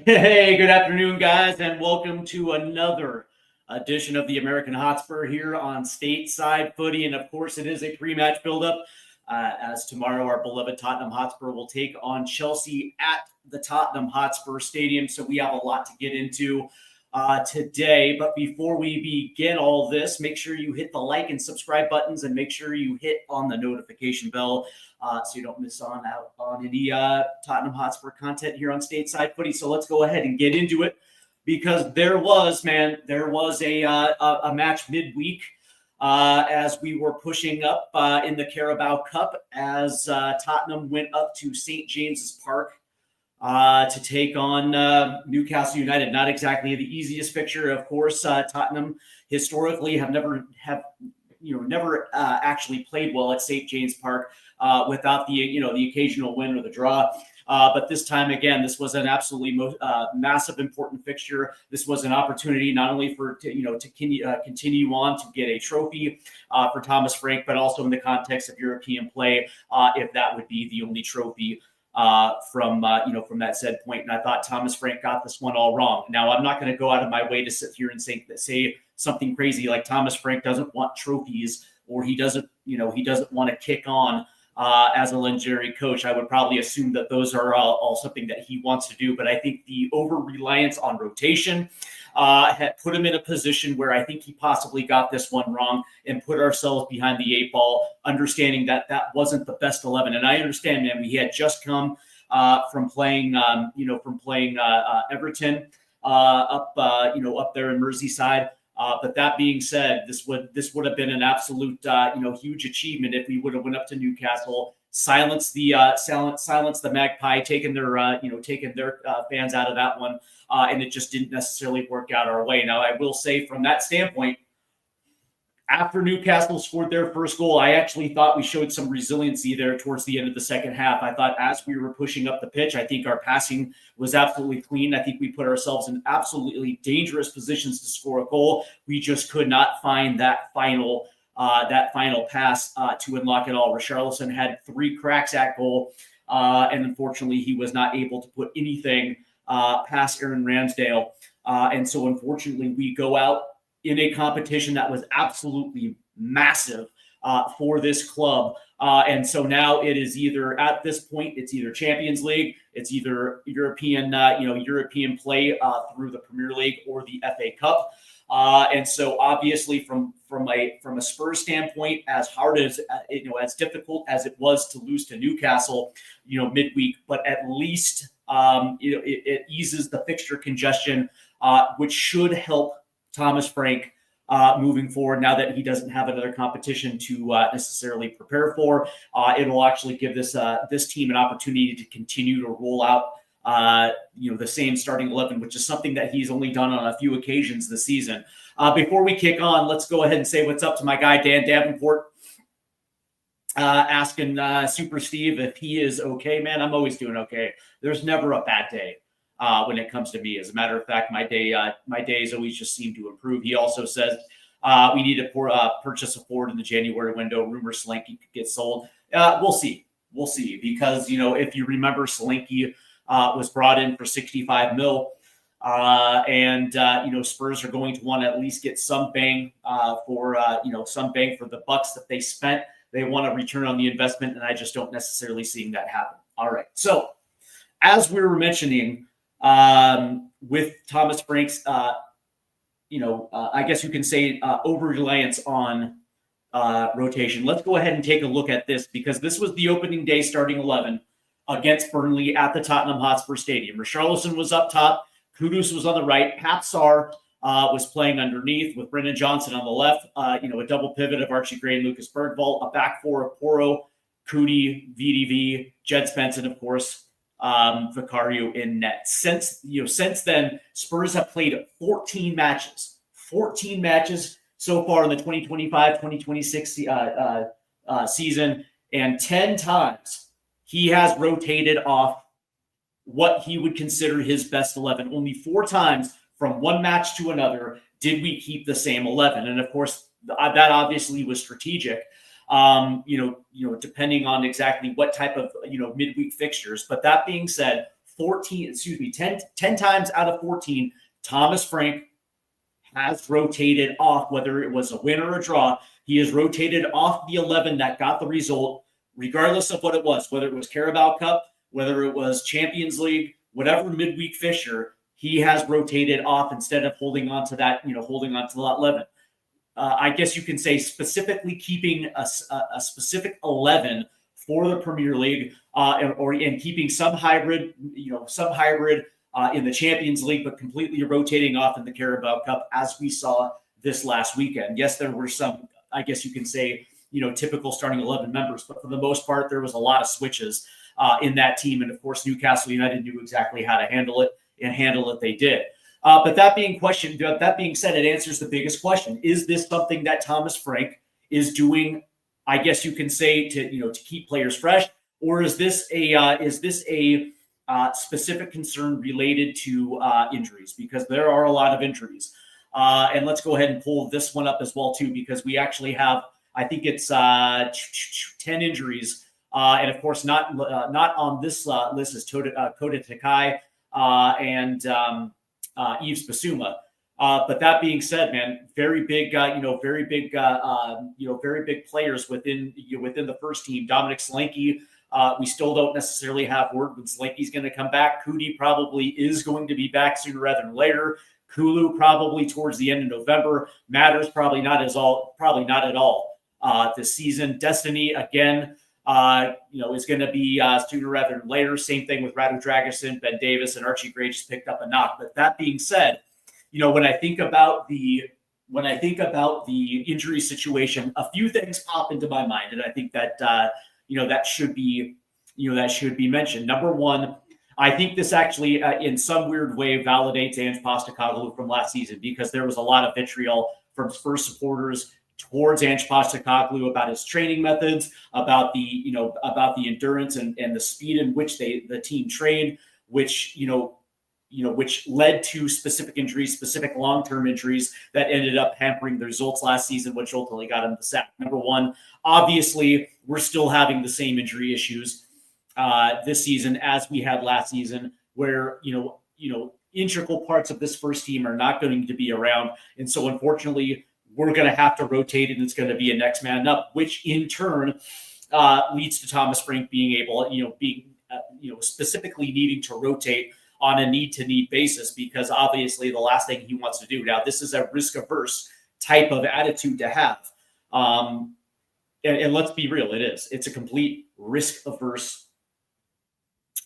Hey, good afternoon, guys, and welcome to another edition of the American Hotspur here on Stateside Footy. And of course, it is a pre-match buildup as tomorrow our beloved Tottenham Hotspur will take on Chelsea at the Tottenham Hotspur Stadium. So we have a lot to get into today. But before we begin all this, make sure you hit the like and subscribe buttons and make sure you hit on the notification bell so you don't miss out on any Tottenham Hotspur content here on Stateside Footy. So let's go ahead and get into it because there was a match midweek as we were pushing up in the Carabao Cup as Tottenham went up to St. James's Park to take on Newcastle United. Not exactly the easiest fixture, of course. Tottenham historically have never actually played well at St. James Park without the occasional win or the draw. But this time, again, this was an absolutely massive, important fixture. This was an opportunity not only to continue on to get a trophy for Thomas Frank, but also in the context of European play, if that would be the only trophy from that said point. And I thought Thomas Frank got this one all wrong. Now, I'm not going to go out of my way to sit here and say something crazy like Thomas Frank doesn't want trophies or he doesn't want to kick on as a legendary coach. I would probably assume that those are all something that he wants to do. But I think the over-reliance on rotation had put him in a position where I think he possibly got this one wrong and put ourselves behind the eight ball, understanding that wasn't the best 11. And I understand, man, we had just come from playing Everton up there in Merseyside. But that being said, this would have been an absolute huge achievement if we would have went up to Newcastle, silenced the Magpie, taken their fans out of that one, and it just didn't necessarily work out our way. Now, I will say from that standpoint, after Newcastle scored their first goal, I actually thought we showed some resiliency there towards the end of the second half. I thought as we were pushing up the pitch, I think our passing was absolutely clean. I think we put ourselves in absolutely dangerous positions to score a goal. We just could not find that final pass to unlock it all. Richarlison had 3 cracks at goal, and unfortunately, he was not able to put anything past Aaron Ramsdale. And so, unfortunately, we go out in a competition that was absolutely massive for this club. And so now it is either, at this point, it's either Champions League, it's either European play through the Premier League or the FA Cup. And so obviously from a Spurs standpoint, as hard as, as difficult as it was to lose to Newcastle, midweek, but at least, it eases the fixture congestion, which should help Thomas Frank moving forward now that he doesn't have another competition to necessarily prepare for. It'll actually give this team an opportunity to continue to roll out the same starting 11, which is something that he's only done on a few occasions this season. Before we kick on, let's go ahead and say what's up to my guy, Dan Davenport, asking Super Steve if he is okay. Man, I'm always doing okay. There's never a bad day when it comes to me. As a matter of fact, my days always just seem to improve. He also says we need to purchase a Ford in the January window. Rumors Solanke could get sold. We'll see, because if you remember, Solanke was brought in for $65 million, and Spurs are going to want to at least get some bang for the bucks that they spent. They want a return on the investment, and I just don't necessarily see that happen. All right, so as we were mentioning, with Thomas Frank's, I guess you can say over-reliance on rotation. Let's go ahead and take a look at this because this was the opening day starting 11 against Burnley at the Tottenham Hotspur Stadium. Richarlison was up top. Kudus was on the right. Pat Sarr was playing underneath with Brendan Johnson on the left. A double pivot of Archie Gray and Lucas Bergvall. A back four of Porro, Cooney, VDV, Jed Spence, and of course, Vicario in net. Since then, Spurs have played 14 matches so far in the 2025-2026 season, and 10 times he has rotated off what he would consider his best 11. Only 4 times from one match to another did we keep the same 11, and of course that obviously was strategic. Depending on exactly what type of midweek fixtures. But that being said, 10 times out of 14, Thomas Frank has rotated off, whether it was a win or a draw. He has rotated off the 11 that got the result, regardless of what it was, whether it was Carabao Cup, whether it was Champions League, whatever midweek fixture, he has rotated off instead of holding on to that 11. I guess you can say specifically keeping a specific 11 for the Premier League, and keeping some hybrid in the Champions League, but completely rotating off in the Carabao Cup, as we saw this last weekend. Yes, there were some, I guess you can say, typical starting 11 members, but for the most part, there was a lot of switches in that team. And of course, Newcastle United knew exactly how to handle it, and handle it they did. But that being said, it answers the biggest question. Is this something that Thomas Frank is doing, I guess you can say, to keep players fresh? Or is this a specific concern related to injuries? Because there are a lot of injuries. And let's go ahead and pull this one up as well, too, because we actually have, I think it's 10 injuries. And of course, not on this list is Kota Takai and Yves Bissouma. But that being said, man, very big players within the first team. Dominic Solanke, we still don't necessarily have word when Solanke's going to come back. Kudi probably is going to be back sooner rather than later. Kulu probably towards the end of November. Matters probably not at all this season. Destiny again, is going to be sooner rather than later. Same thing with Radu Dragusin, Ben Davis, and Archie Gray just picked up a knock. But that being said, when I think about the injury situation, a few things pop into my mind, and I think that that should be mentioned. Number one, I think this actually, in some weird way, validates Ange Postecoglou from last season, because there was a lot of vitriol from Spurs supporters towards Ange Postecoglou about his training methods, about the endurance and the speed in which the team trained, which led to specific injuries, specific long-term injuries that ended up hampering the results last season, which ultimately got him the sack. Number one, obviously, we're still having the same injury issues this season as we had last season, where integral parts of this first team are not going to be around, and so unfortunately, we're going to have to rotate, and it's going to be a next man up, which in turn leads to Thomas Frank being able, specifically needing to rotate on a need-to-need basis, because obviously the last thing he wants to do. Now, this is a risk-averse type of attitude to have. And let's be real, it is. It's a complete risk-averse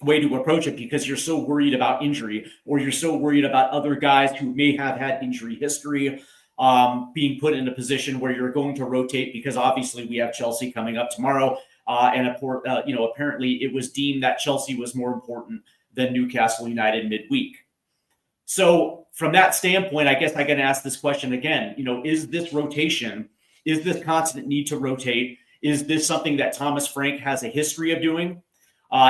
way to approach it, because you're so worried about injury, or you're so worried about other guys who may have had injury history being put in a position where you're going to rotate, because obviously we have Chelsea coming up tomorrow. And apparently it was deemed that Chelsea was more important than Newcastle United midweek. So from that standpoint, I guess I can ask this question again. Is this rotation, is this constant need to rotate, is this something that Thomas Frank has a history of doing?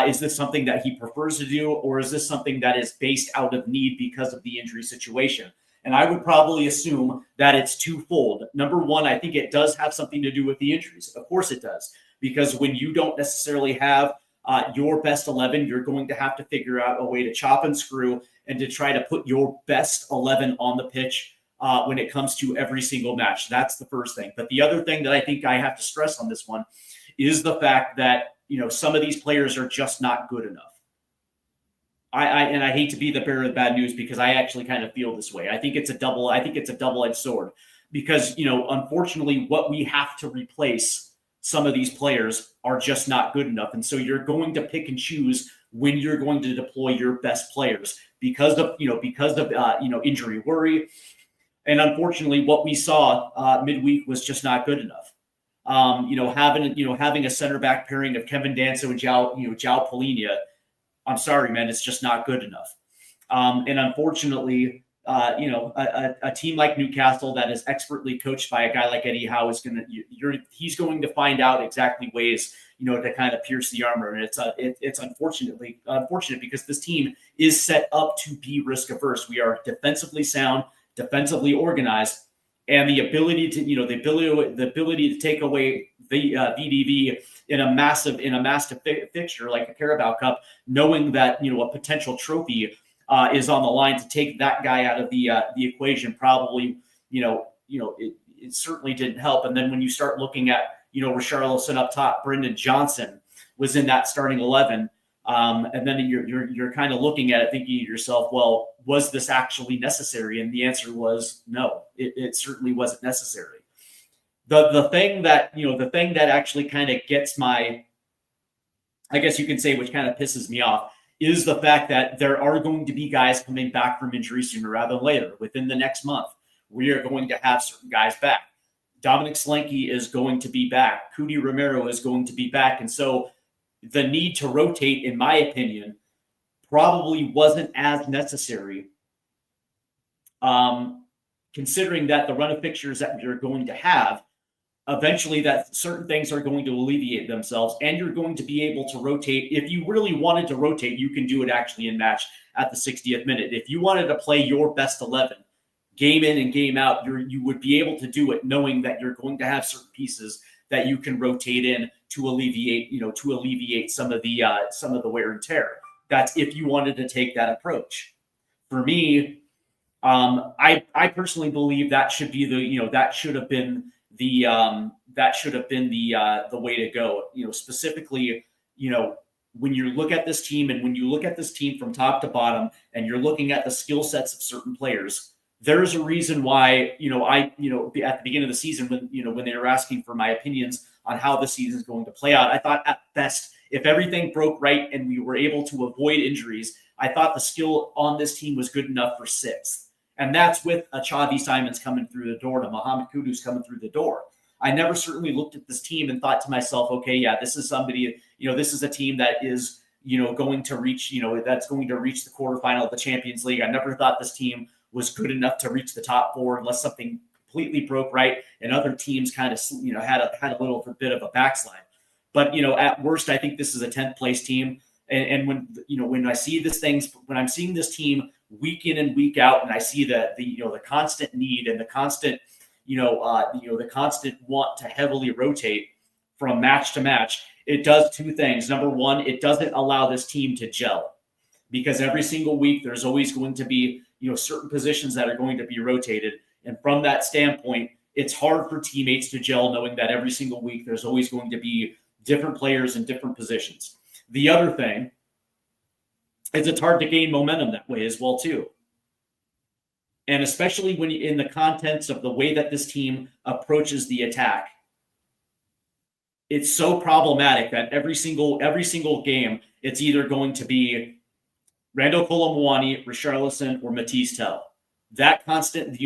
Is this something that he prefers to do, or is this something that is based out of need because of the injury situation? And I would probably assume that it's twofold. Number one, I think it does have something to do with the injuries. Of course it does, because when you don't necessarily have your best 11, you're going to have to figure out a way to chop and screw and to try to put your best 11 on the pitch when it comes to every single match. That's the first thing. But the other thing that I think I have to stress on this one is the fact that, some of these players are just not good enough. I hate to be the bearer of bad news, because I actually kind of feel this way. I think it's a double-edged sword, because, unfortunately, what we have to replace some of these players are just not good enough. And so you're going to pick and choose when you're going to deploy your best players because of injury worry. And unfortunately, what we saw midweek was just not good enough. Having a center back pairing of Kevin Danso and João Palhinha, I'm sorry, man, it's just not good enough. And unfortunately, a team like Newcastle that is expertly coached by a guy like Eddie Howe he's going to find out exactly ways, to kind of pierce the armor. And it's unfortunate because this team is set up to be risk averse. We are defensively sound, defensively organized, and the ability to take away VDV in a massive fixture like a Carabao Cup, knowing that a potential trophy is on the line. To take that guy out of the equation probably it certainly didn't help. And then when you start looking at Richarlison up top, Brendan Johnson was in that starting 11. And then you're kind of looking at it, thinking to yourself, well, was this actually necessary? And the answer was no, it certainly wasn't necessary. The thing that actually kind of gets my, I guess you can say, which kind of pisses me off, is the fact that there are going to be guys coming back from injury sooner rather than later. Within the next month, we are going to have certain guys back. Dominic Solanke is going to be back. Cudi Romero is going to be back. And so the need to rotate, in my opinion, probably wasn't as necessary, considering that the run of fixtures that you're going to have, eventually that certain things are going to alleviate themselves, and you're going to be able to rotate. If you really wanted to rotate, you can do it actually in match at the 60th minute. If you wanted to play your best 11 game in and game out, you would be able to do it, knowing that you're going to have certain pieces that you can rotate in to alleviate some of the wear and tear. That's if you wanted to take that approach. For me, I personally believe that should be that should have been the way to go. Specifically, when you look at this team, and when you look at this team from top to bottom, and you're looking at the skill sets of certain players, there's a reason why, at the beginning of the season, when they were asking for my opinions on how the season is going to play out, I thought at best, if everything broke right and we were able to avoid injuries, I thought the skill on this team was good enough for sixth. And that's with a Xavi Simons coming through the door, and a Mohamed Kudus coming through the door. I never certainly looked at this team and thought to myself, okay, yeah, this is somebody, this is a team that is, going to reach, that's going to reach the quarterfinal of the Champions League. I never thought this team was good enough to reach the top four unless something completely broke right and other teams kind of, had a little bit of a backslide. But, at worst, I think this is a 10th place team. And when I see when I'm seeing this team week in and week out, and I see the constant need and the constant, the constant want to heavily rotate from match to match, it does two things. Number one, it doesn't allow this team to gel, because every single week there's always going to be, certain positions that are going to be rotated. And from that standpoint, it's hard for teammates to gel, knowing that every single week there's always going to be different players in different positions. The other thing is it's hard to gain momentum that way as well, too. And especially when in the contents of the way that this team approaches the attack, it's so problematic that every single game, it's either going to be Randall Kolo Muani, Richarlison, or Matisse Tell. That constant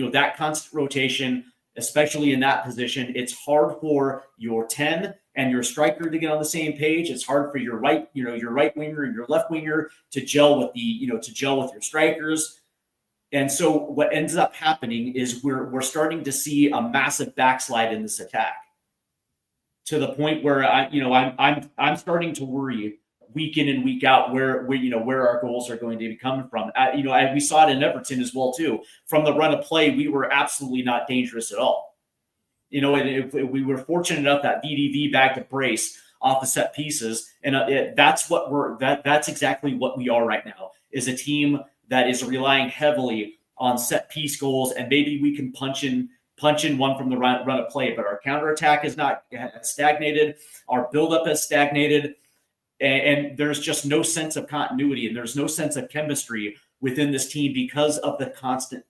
rotation, especially in that position, it's hard for your 10 and your striker to get on the same page. It's hard for your right winger and your left winger to gel with your strikers. And so what ends up happening is we're starting to see a massive backslide in this attack, to the point where I'm starting to worry week in and week out where our goals are going to be coming from. We saw it in Everton as well too. From the run of play, we were absolutely not dangerous at all. And we were fortunate enough that VDV bagged a brace off the set pieces, and that's exactly what we are right now, is a team that is relying heavily on set piece goals, and maybe we can punch in one from the run of play, but our counterattack has stagnated, our buildup has stagnated, and there's just no sense of continuity, and there's no sense of chemistry within this team because of the constant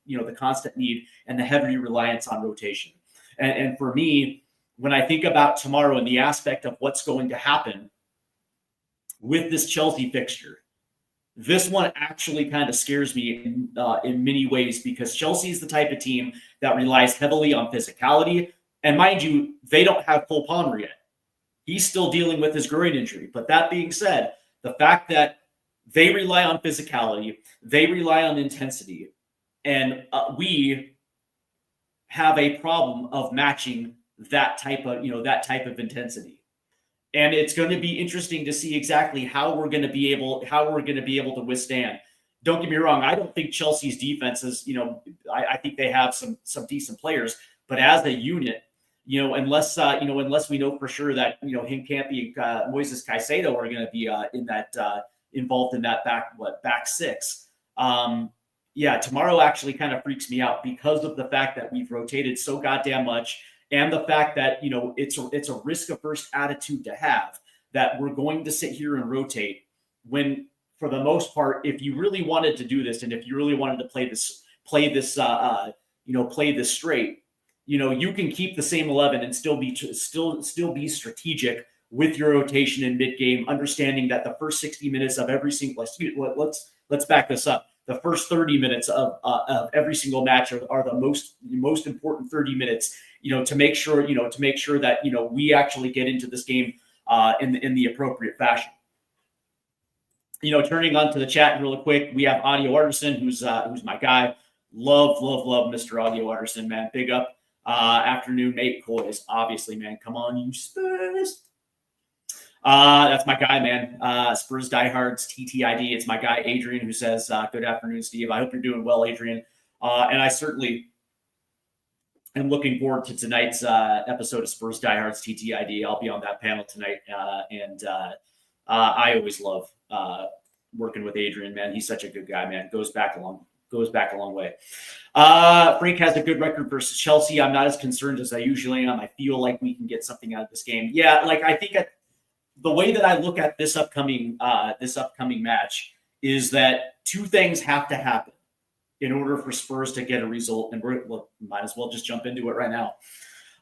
need and the heavy reliance on rotation. And for me, when I think about tomorrow and the aspect of what's going to happen with this Chelsea fixture, this one actually kind of scares me in many ways, because Chelsea is the type of team that relies heavily on physicality. And mind you, they don't have Cole Palmer yet. He's still dealing with his groin injury. But that being said, the fact that they rely on physicality, they rely on intensity, and we have a problem of matching that type of intensity. And it's going to be interesting to see exactly how we're going to be able to withstand. Don't get me wrong, I don't think Chelsea's defense is, I think they have some decent players, but as a unit, unless we know for sure that Hincapie, Moises Caicedo are going to be involved in that back six. Tomorrow actually kind of freaks me out because of the fact that we've rotated so goddamn much, and the fact that it's a risk-averse attitude to have, that we're going to sit here and rotate when, for the most part, if you really wanted to do this and if you really wanted to play this straight, you can keep the same 11 and still be strategic with your rotation in mid game, understanding that the first 60 minutes of every single let's back this up. The first 30 minutes of every single match are the most important 30 minutes, to make sure that we actually get into this game in the appropriate fashion. Turning on to the chat really quick, we have Audio Artisan, who's my guy. Love Mr. Audio Artisan, man. Big up. Afternoon, mate. Coys, obviously, man. Come on, you Spurs. That's my guy, man. Spurs diehards, TTID. It's my guy, Adrian, who says, good afternoon, Steve. I hope you're doing well, Adrian. And I certainly am looking forward to tonight's episode of Spurs diehards, TTID. I'll be on that panel tonight. And I always love working with Adrian, man. He's such a good guy, man. Goes back a long way. Frank has a good record versus Chelsea. I'm not as concerned as I usually am. I feel like we can get something out of this game. Yeah, I think the way that I look at this upcoming match is that two things have to happen in order for Spurs to get a result, and might as well just jump into it right now.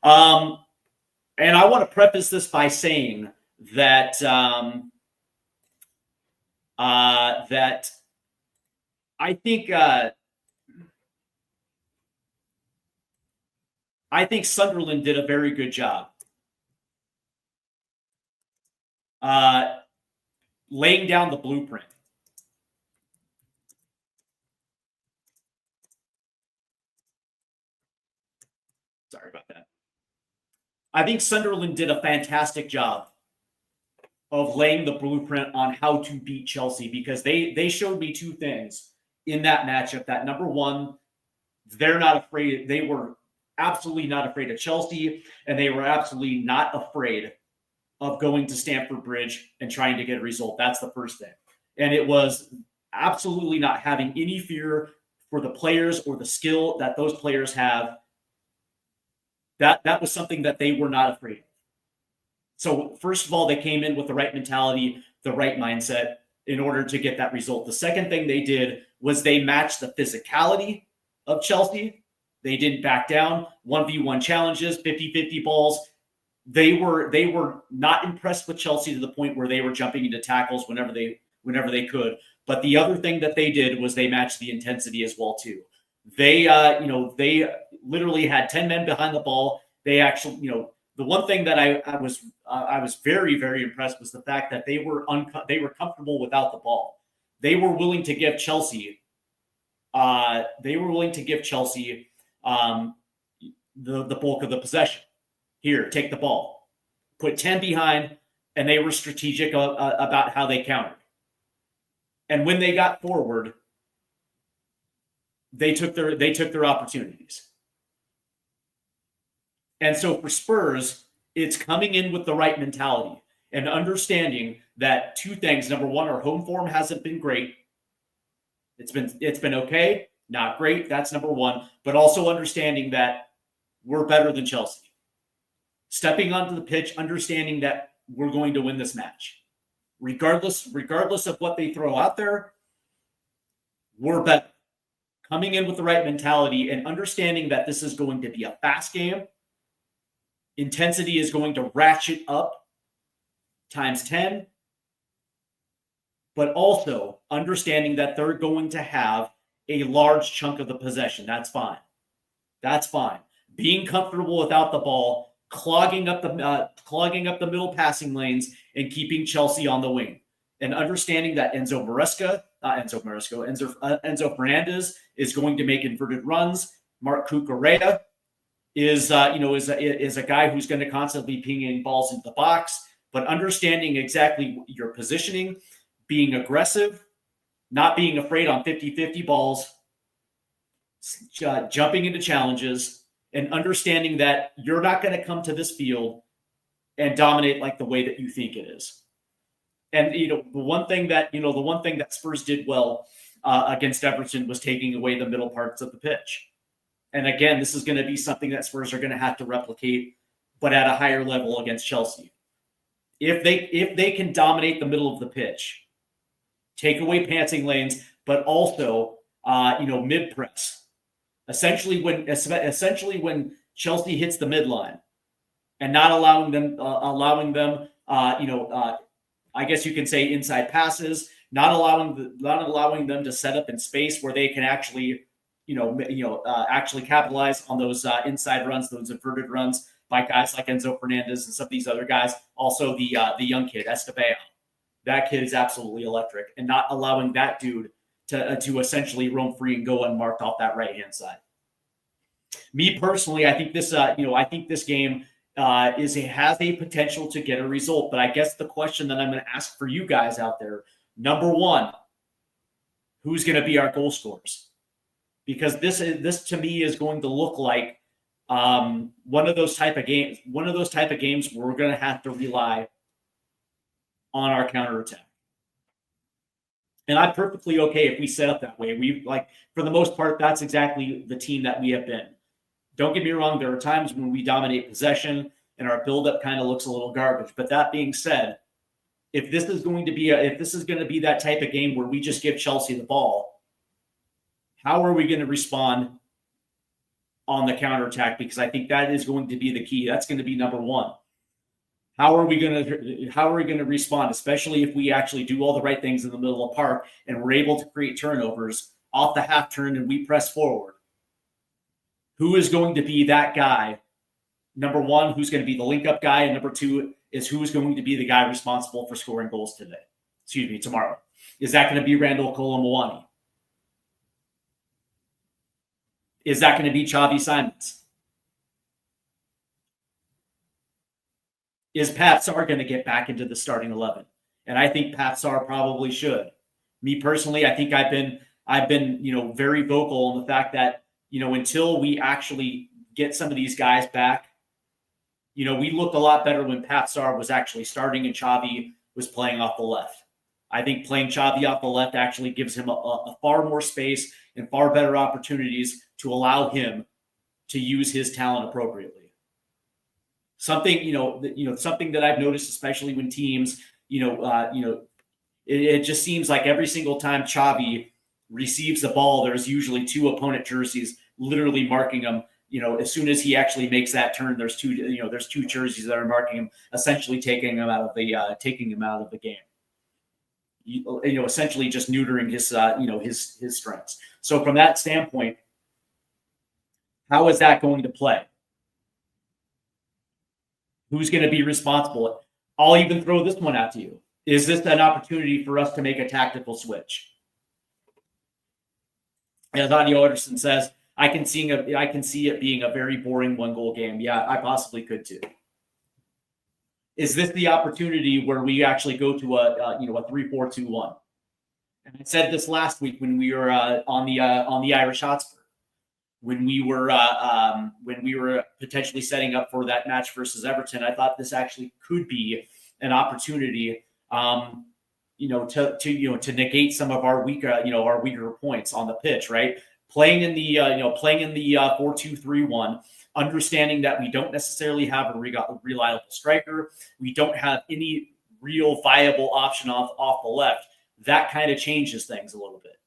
And I want to preface this by saying that that I think Sunderland did a very good job laying down the blueprint. Sorry about that. I think Sunderland did a fantastic job of laying the blueprint on how to beat Chelsea, because they showed me two things in that matchup. That, number one, they're not afraid. They were absolutely not afraid of Chelsea, and they were absolutely not afraid of going to Stamford Bridge and trying to get a result. That's the first thing. And it was absolutely not having any fear for the players or the skill that those players have. That was something that they were not afraid of. So first of all, they came in with the right mentality, the right mindset in order to get that result. The second thing they did was they matched the physicality of Chelsea. They didn't back down. 1v1 challenges, 50-50 balls. They were not impressed with Chelsea to the point where they were jumping into tackles whenever they could. But the other thing that they did was they matched the intensity as well too. They literally had 10 men behind the ball. They actually, the one thing that I was very, very impressed was the fact that they were comfortable without the ball. They were willing to give Chelsea the bulk of the possession. Here, take the ball. Put 10 behind, and they were strategic about how they countered. And when they got forward, they took their opportunities. And so for Spurs, it's coming in with the right mentality and understanding that two things. Number one, our home form hasn't been great. It's been okay, not great. That's number one. But also understanding that we're better than Chelsea. Stepping onto the pitch, understanding that we're going to win this match. Regardless of what they throw out there, we're better. Coming in with the right mentality and understanding that this is going to be a fast game. Intensity is going to ratchet up times 10. But also understanding that they're going to have a large chunk of the possession. That's fine. That's fine. Being comfortable without the ball, clogging up the middle passing lanes, and keeping Chelsea on the wing, and understanding that Enzo Fernandez is going to make inverted runs. Marc Cucurella is a guy who's going to constantly ping in balls into the box, but understanding exactly your positioning, being aggressive, not being afraid on 50-50 balls, jumping into challenges, and understanding that you're not going to come to this field and dominate like the way that you think it is. And the one thing that Spurs did well against Everton was taking away the middle parts of the pitch. And again, this is going to be something that Spurs are going to have to replicate, but at a higher level against Chelsea. If they can dominate the middle of the pitch, take away passing lanes, but also mid press. Essentially, when Chelsea hits the midline, and not allowing them, I guess you can say inside passes, not allowing them to set up in space where they can actually, actually capitalize on those inside runs, those inverted runs by guys like Enzo Fernandez and some of these other guys. Also, the young kid Esteban, that kid is absolutely electric, and not allowing that dude to essentially roam free and go unmarked off that right hand side. Me personally, I think this game has a potential to get a result. But I guess the question that I'm going to ask for you guys out there, number one, who's going to be our goal scorers? Because this to me is going to look like one of those type of games where we're going to have to rely on our counterattack. And I'm perfectly okay if we set up that way. For the most part, that's exactly the team that we have been. Don't get me wrong, there are times when we dominate possession and our buildup kind of looks a little garbage. But that being said, if this is going to be that type of game where we just give Chelsea the ball, how are we going to respond on the counterattack? Because I think that is going to be the key. That's going to be number one. How are we going to respond, especially if we actually do all the right things in the middle of the park and we're able to create turnovers off the half turn and we press forward? Who is going to be that guy? Number one, who's going to be the link-up guy? And number two is who's going to be the guy responsible for scoring goals tomorrow? Is that going to be Randall Kolo Muani? Is that going to be Xavi Simons? Is Pat Sarr going to get back into the starting 11? And I think Pat Sarr probably should. Me personally, I think I've been very vocal on the fact that until we actually get some of these guys back, we looked a lot better when Pat Sarr was actually starting and Xavi was playing off the left. I think playing Xavi off the left actually gives him a far more space and far better opportunities to allow him to use his talent appropriately. Something that I've noticed, especially when teams, it just seems like every single time Xavi receives the ball, there's usually two opponent jerseys literally marking him. As soon as he actually makes that turn, there's two jerseys that are marking him, essentially taking him out of the game. Essentially just neutering his strengths. So from that standpoint, how is that going to play? Who's going to be responsible? I'll even throw this one out to you. Is this an opportunity for us to make a tactical switch? As Audio Anderson says, I can see it being a very boring one-goal game. Yeah, I possibly could too. Is this the opportunity where we actually go to a 3-4-2-1? And I said this last week when we were on the Irish Hotspur, when we were potentially setting up for that match versus Everton. I thought this actually could be an opportunity, to negate some of our weaker points on the pitch, right? Playing in the 4-2-3-1, understanding that we don't necessarily have a reliable striker, we don't have any real viable option off the left. That kind of changes things a little bit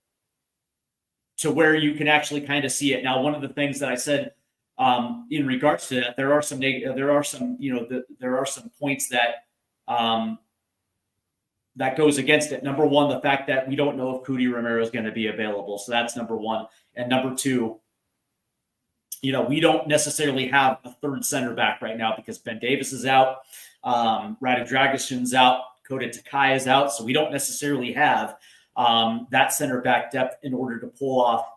to where you can actually kind of see it. Now, one of the things that I said in regards to that, there are some points that that goes against it. Number one, the fact that we don't know if Cudi Romero is going to be available. So that's number one. And number two, we don't necessarily have a third center back right now because Ben Davis is out, Radu Dragusin's out, Kota Takai is out. So we don't necessarily have that center back depth in order to pull off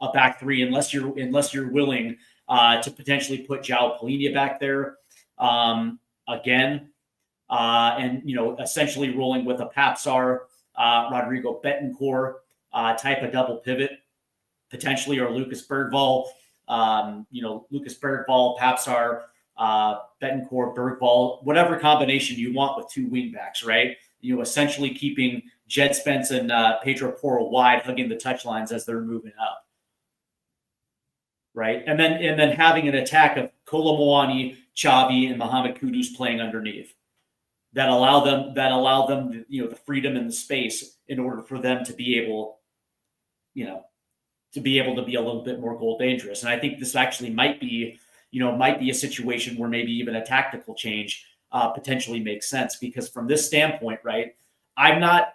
a back three, unless you're willing to potentially put João Palhinha back there again. And essentially rolling with a Pape Sarr, Rodrigo Betancourt type of double pivot, potentially, or Lucas Bergvall, Lucas Bergvall, Papsar, Betancourt, Bergvall, whatever combination you want with two wingbacks, right? Essentially keeping Jed Spence and Pedro Porro wide, hugging the touchlines as they're moving up, right? And then having an attack of Kolo Muani, Xavi, and Mohamed Kudus playing underneath that allow them the freedom and the space in order for them to be able, to be a little bit more goal dangerous. And I think this actually might be a situation where maybe even a tactical change potentially makes sense, because from this standpoint, right, I'm not,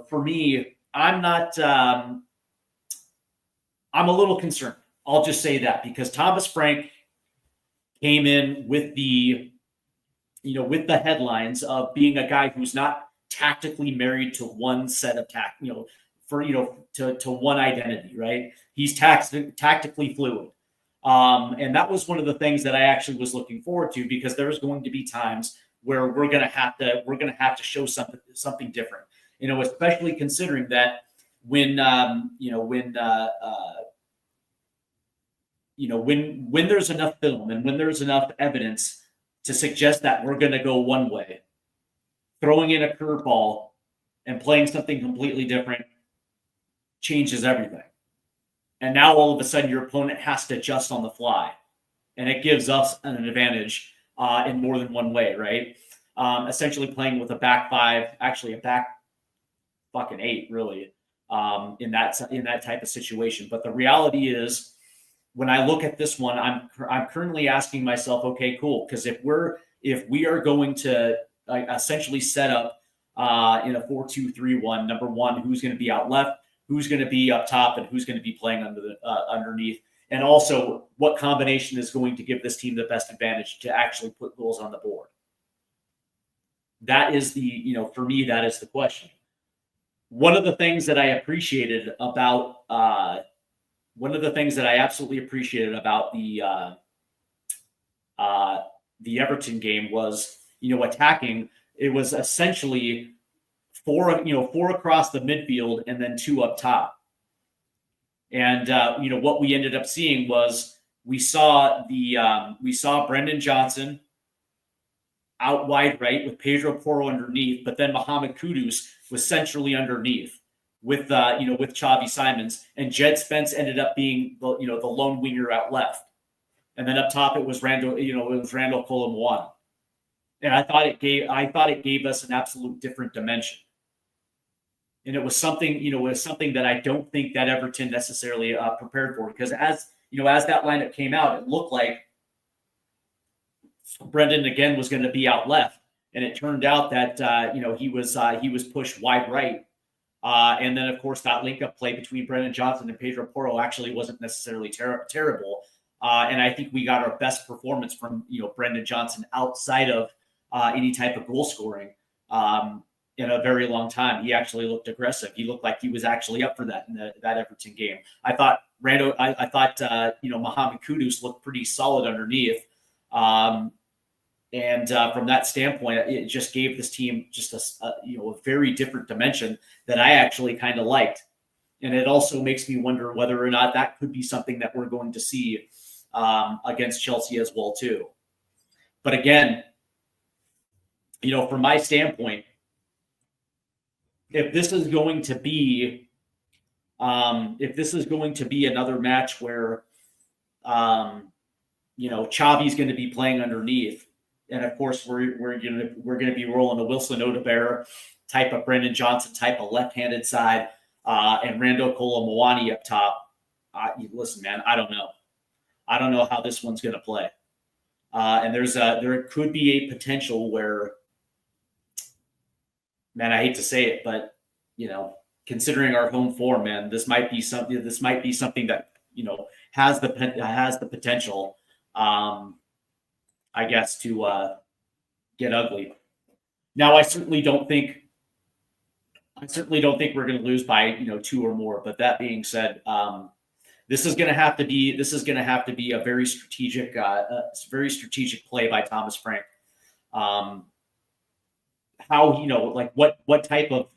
for me, I'm not, I'm a little concerned. I'll just say that, because Thomas Frank came in with the headlines of being a guy who's not tactically married to one set of to one identity, right? He's tactically fluid. And that was one of the things that I actually was looking forward to, because there's going to be times where we're going to have to show something different, especially considering that when there's enough film and when there's enough evidence to suggest that we're going to go one way, throwing in a curveball and playing something completely different changes everything. And now all of a sudden your opponent has to adjust on the fly, and it gives us an advantage in more than one way, right? Essentially playing with a back five, actually a back fucking eight, really, in that type of situation. But the reality is, when I look at this one, I'm currently asking myself, okay, cool, because if we are going to essentially set up in a 4-2-3-1, number one, who's going to be out left, who's going to be up top, and who's going to be playing underneath, and also what combination is going to give this team the best advantage to actually put goals on the board. That is for me, that is the question. One of the things that I appreciated about absolutely appreciated about the Everton game was, attacking. It was essentially four across the midfield and then two up top. And what we ended up seeing was we saw Brendan Johnson out wide right with Pedro Porro underneath, but then Mohamed Kudus was centrally underneath with Xavi Simons, and Jed Spence ended up being the lone winger out left, and then up top it was Randall Kolo Muani. And I thought it gave us an absolute different dimension. And it was something that I don't think that Everton necessarily prepared for, because as that lineup came out, it looked like Brendan again was going to be out left, and it turned out that he was pushed wide right, and then of course that link-up play between Brendan Johnson and Pedro Porro actually wasn't necessarily terrible, and I think we got our best performance from Brendan Johnson outside of any type of goal scoring in a very long time. He actually looked aggressive. He looked like he was actually up for that in that Everton game. I thought Mohamed Kudus looked pretty solid underneath. And from that standpoint, it just gave this team just a very different dimension that I actually kind of liked. And it also makes me wonder whether or not that could be something that we're going to see against Chelsea as well too. But again, from my standpoint, if this is going to be another match where Xavi's going to be playing underneath, and of course we're going to be rolling a Wilson Odebear type of Brendan Johnson type of left-handed side, and Randall Kolo Muani up top. Listen, man, I don't know how this one's going to play, and there could be a potential where, man, I hate to say it, but considering our home form, man, this might be something that has the potential, I guess, to get ugly. Now, I certainly don't think we're going to lose by 2 or more. But that being said, this is going to have to be a very strategic play by Thomas Frank. How what type of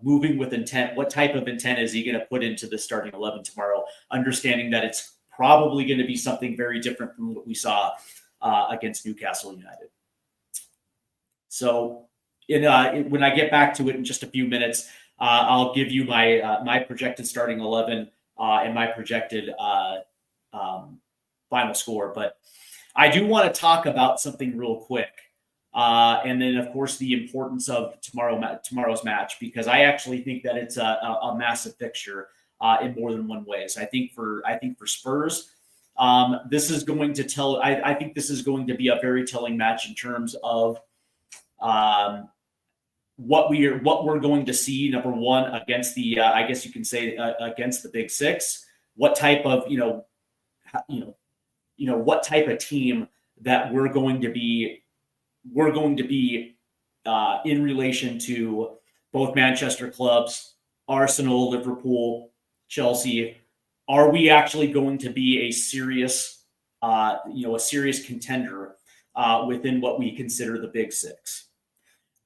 moving with intent. What type of intent is he going to put into the starting 11 tomorrow? Understanding that it's probably going to be something very different from what we saw against Newcastle United. So when I get back to it in just a few minutes, I'll give you my projected starting 11 and my projected final score. But I do want to talk about something real quick. And then, of course, the importance of tomorrow's match, because I actually think that it's a massive fixture in more than one ways. I think for Spurs, this is going to tell. I think this is going to be a very telling match in terms of what we're going to see. Number one, against the I guess you can say against the Big Six. What type of what type of team that we're going to be in relation to both Manchester clubs, Arsenal, Liverpool, Chelsea. Are we actually going to be a serious contender within what we consider the Big Six?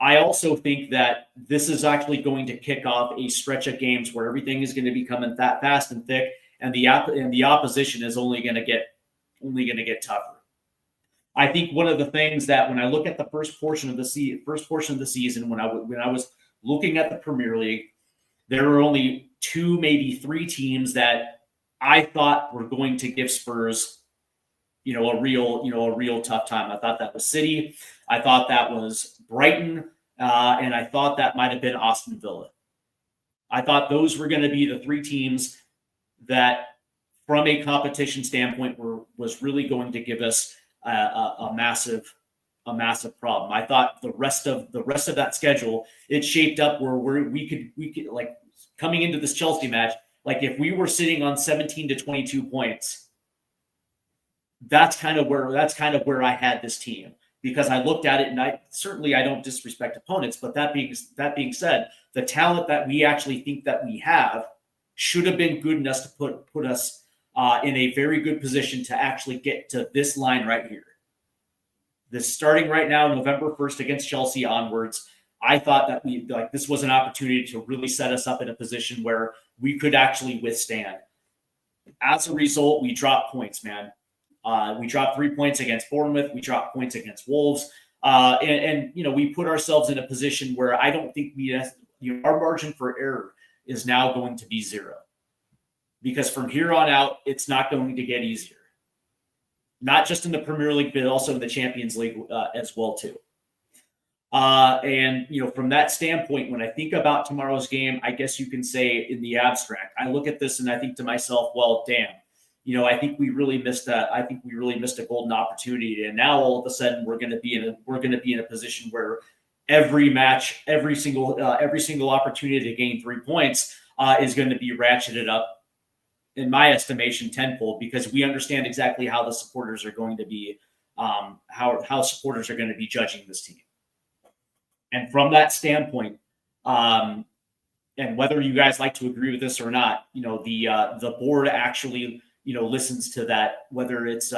I also think that this is actually going to kick off a stretch of games where everything is going to be coming that fast and thick, and the opposition is only going to get tougher. I think one of the things that when I look at the first portion of the season, when I was looking at the Premier League, there were only 2, maybe 3 teams that I thought were going to give Spurs, a real tough time. I thought that was City, I thought that was Brighton, and I thought that might have been Aston Villa. I thought those were going to be the 3 teams that, from a competition standpoint, was really going to give us a massive problem. I thought the rest of that schedule, it shaped up where we could like coming into this Chelsea match, like if we were sitting on 17 to 22 points, that's kind of where I had this team, because I looked at it and I don't disrespect opponents, but that being said, the talent that we actually think that we have should have been good enough to put us in a very good position to actually get to this line right here. This starting right now, November 1st against Chelsea onwards, I thought that this was an opportunity to really set us up in a position where we could actually withstand. As a result, we dropped points, man. We dropped 3 points against Bournemouth. We dropped points against Wolves. And we put ourselves in a position where I don't think our margin for error is now going to be 0. Because from here on out, it's not going to get easier. Not just in the Premier League, but also in the Champions League as well, too. And from that standpoint, when I think about tomorrow's game, I guess you can say in the abstract, I look at this and I think to myself, well, damn, I think we really missed a golden opportunity. And now all of a sudden we're going to be in a position where every match, every single opportunity to gain 3 points is going to be ratcheted up, in my estimation, tenfold, because we understand exactly how the supporters are going to be, how supporters are going to be judging this team. And from that standpoint, and whether you guys like to agree with this or not, the board actually, listens to that, whether it's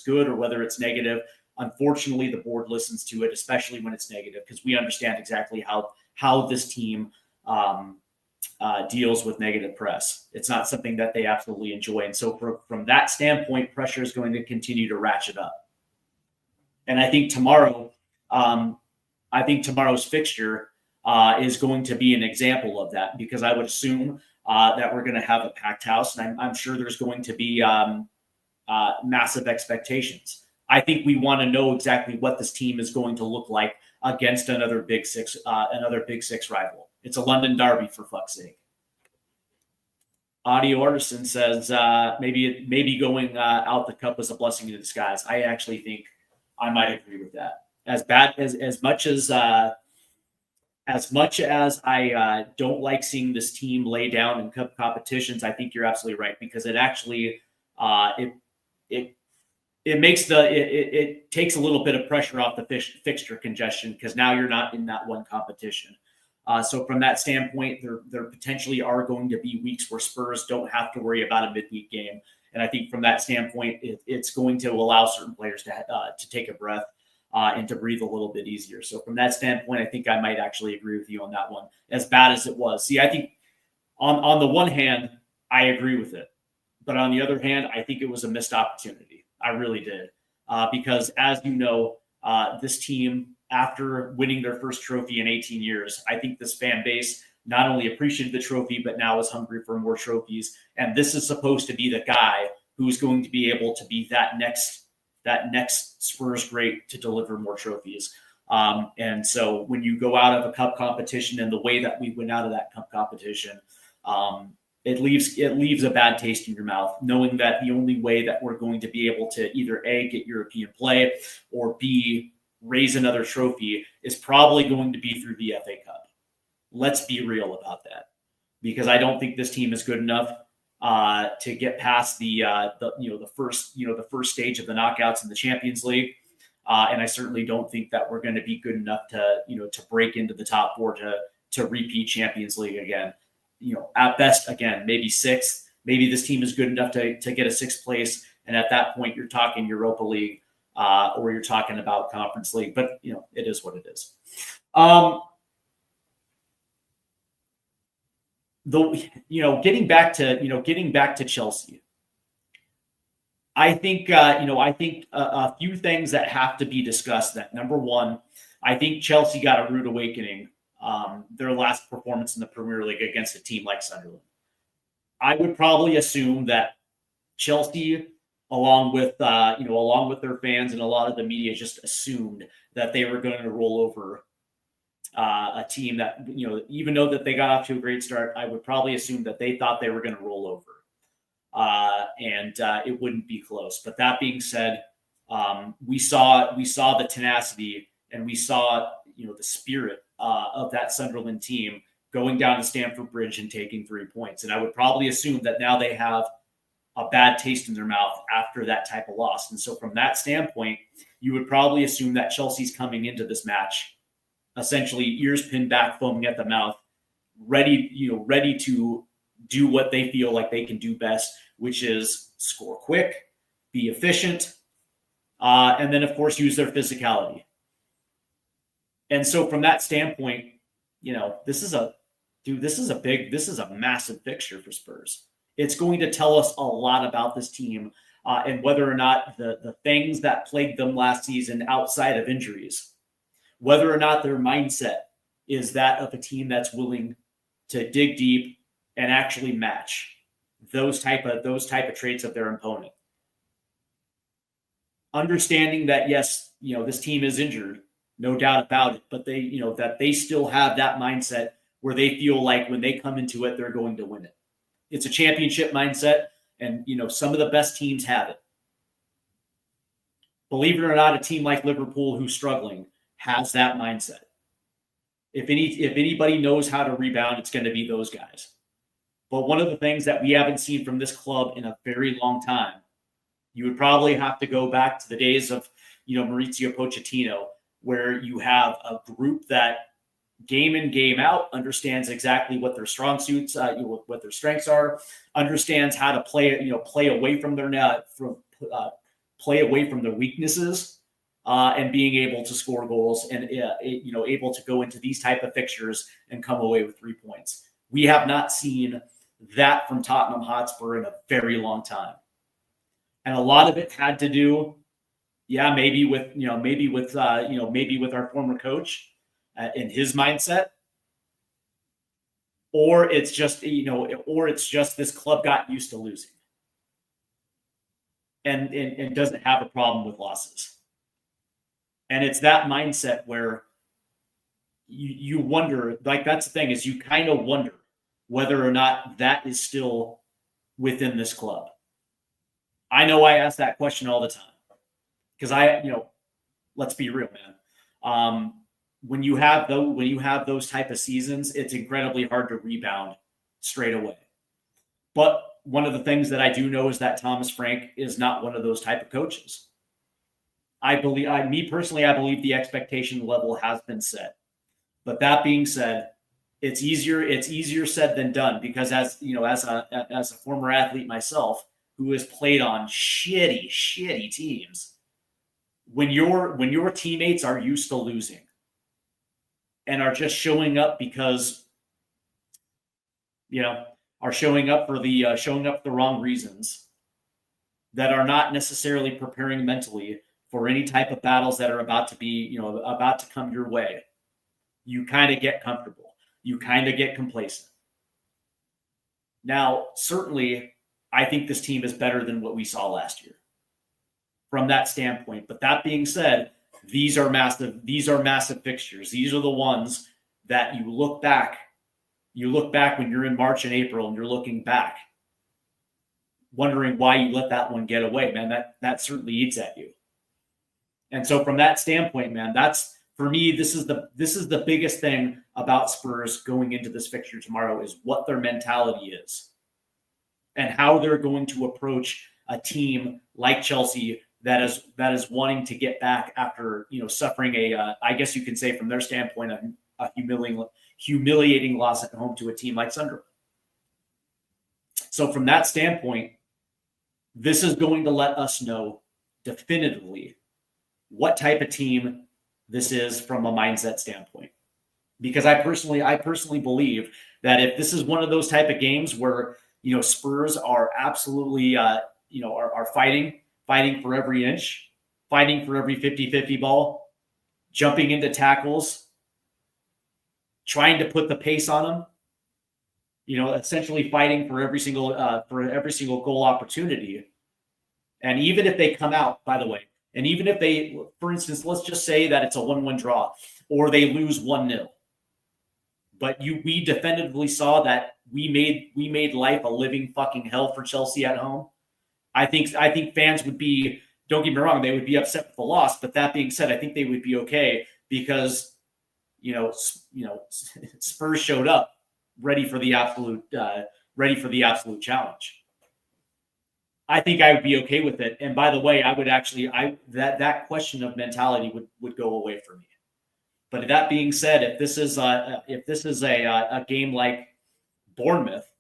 good or whether it's negative. Unfortunately, the board listens to it, especially when it's negative, because we understand exactly how this team deals with negative press. It's not something that they absolutely enjoy. And so from that standpoint, pressure is going to continue to ratchet up. And I think tomorrow's fixture is going to be an example of that, because I would assume that we're going to have a packed house, and I'm sure there's going to be massive expectations. I think we want to know exactly what this team is going to look like against another Big Six rival. It's a London derby, for fuck's sake. Audio Artisan says maybe going out the cup was a blessing in disguise. I actually think I might agree with that. As much as I don't like seeing this team lay down in cup competitions, I think you're absolutely right, because it actually it takes a little bit of pressure off the fixture congestion, because now you're not in that one competition. So from that standpoint, there potentially are going to be weeks where Spurs don't have to worry about a midweek game. And I think from that standpoint, it's going to allow certain players to take a breath. and to breathe a little bit easier. So from that standpoint, I think I might actually agree with you on that one. As bad as it was, see, I think on the one hand, I agree with it, but on the other hand, I think it was a missed opportunity. I really did, because as you know, this team, after winning their first trophy in 18 years, I think this fan base not only appreciated the trophy, but now is hungry for more trophies. And this is supposed to be the guy who's going to be able to be that next Spurs great to deliver more trophies. And so when you go out of a cup competition and the way that we went out of that cup competition, it leaves a bad taste in your mouth, knowing that the only way that we're going to be able to either A, get European play, or B, raise another trophy is probably going to be through the FA Cup. Let's be real about that, because I don't think this team is good enough to get past the first stage of the knockouts in the Champions League, and I certainly don't think that we're going to be good enough to break into the top four to repeat Champions League again. At best, again, maybe sixth. Maybe this team is good enough to get a sixth place, and at that point, you're talking Europa League, or you're talking about Conference League. But it is what it is. Getting back to Chelsea, I think a few things that have to be discussed. That number one, I think Chelsea got a rude awakening. Their last performance in the Premier League against a team like Sunderland. I would probably assume that Chelsea, along with their fans and a lot of the media, just assumed that they were going to roll over a team that, even though that they got off to a great start, I would probably assume that they thought they were going to roll over, and it wouldn't be close. But that being said, we saw the tenacity, and we saw the spirit of that Sunderland team going down to Stamford Bridge and taking 3 points. And I would probably assume that now they have a bad taste in their mouth after that type of loss. And so from that standpoint, you would probably assume that Chelsea's coming into this match essentially ears pinned back, foaming at the mouth, ready to do what they feel like they can do best, which is score quick, be efficient, and then of course use their physicality. And so from that standpoint, this is a massive fixture for Spurs. It's going to tell us a lot about this team, and whether or not the things that plagued them last season outside of injuries, whether or not their mindset is that of a team that's willing to dig deep and actually match those type of traits of their opponent. Understanding that, yes, this team is injured, no doubt about it, but that they still have that mindset where they feel like when they come into it, they're going to win it. It's a championship mindset, and some of the best teams have it. Believe it or not, a team like Liverpool, who's struggling, has that mindset. If anybody knows how to rebound, it's going to be those guys. But one of the things that we haven't seen from this club in a very long time, you would probably have to go back to the days of Maurizio Pochettino, where you have a group that game in, game out understands exactly what their strong suits, what their strengths are, understands how to play away from their play away from their weaknesses, and being able to score goals and able to go into these type of fixtures and come away with 3 points. We have not seen that from Tottenham Hotspur in a very long time, and a lot of it had to do, maybe with our former coach and his mindset, or it's just this club got used to losing and doesn't have a problem with losses. And it's that mindset where you wonder, like, that's the thing, is you kind of wonder whether or not that is still within this club. I know I ask that question all the time because let's be real, man. When you have those type of seasons, it's incredibly hard to rebound straight away. But one of the things that I do know is that Thomas Frank is not one of those type of coaches. I believe the expectation level has been set. But that being said, it's easier said than done, because as a former athlete myself who has played on shitty teams, when your teammates are used to losing and are just showing up because are showing up for the wrong reasons, that are not necessarily preparing mentally for any type of battles that are about to come your way, you kind of get comfortable. You kind of get complacent. Now, certainly, I think this team is better than what we saw last year from that standpoint. But that being said, these are massive fixtures. These are the ones that you look back when you're in March and April and you're looking back, wondering why you let that one get away, man. That certainly eats at you. And so from that standpoint, man, that's, for me, this is the biggest thing about Spurs going into this fixture tomorrow, is what their mentality is and how they're going to approach a team like Chelsea that is wanting to get back after suffering I guess you can say from their standpoint, a humiliating loss at home to a team like Sunderland. So from that standpoint, this is going to let us know definitively what type of team this is from a mindset standpoint. Because I personally believe that if this is one of those type of games where Spurs are absolutely are fighting for every inch, fighting for every 50-50 ball, jumping into tackles, trying to put the pace on them, essentially fighting for every single goal opportunity. And even if they come out, by the way, and even if they, for instance, let's just say that it's a 1-1 draw or they lose 1-0, but we definitively saw that we made life a living fucking hell for Chelsea at home. I think fans would be, don't get me wrong, they would be upset with the loss. But that being said, I think they would be okay because Spurs showed up ready for the absolute challenge. I think I would be okay with it. And by the way, I would actually, that question of mentality would go away for me. But that being said, if this is a game like Bournemouth,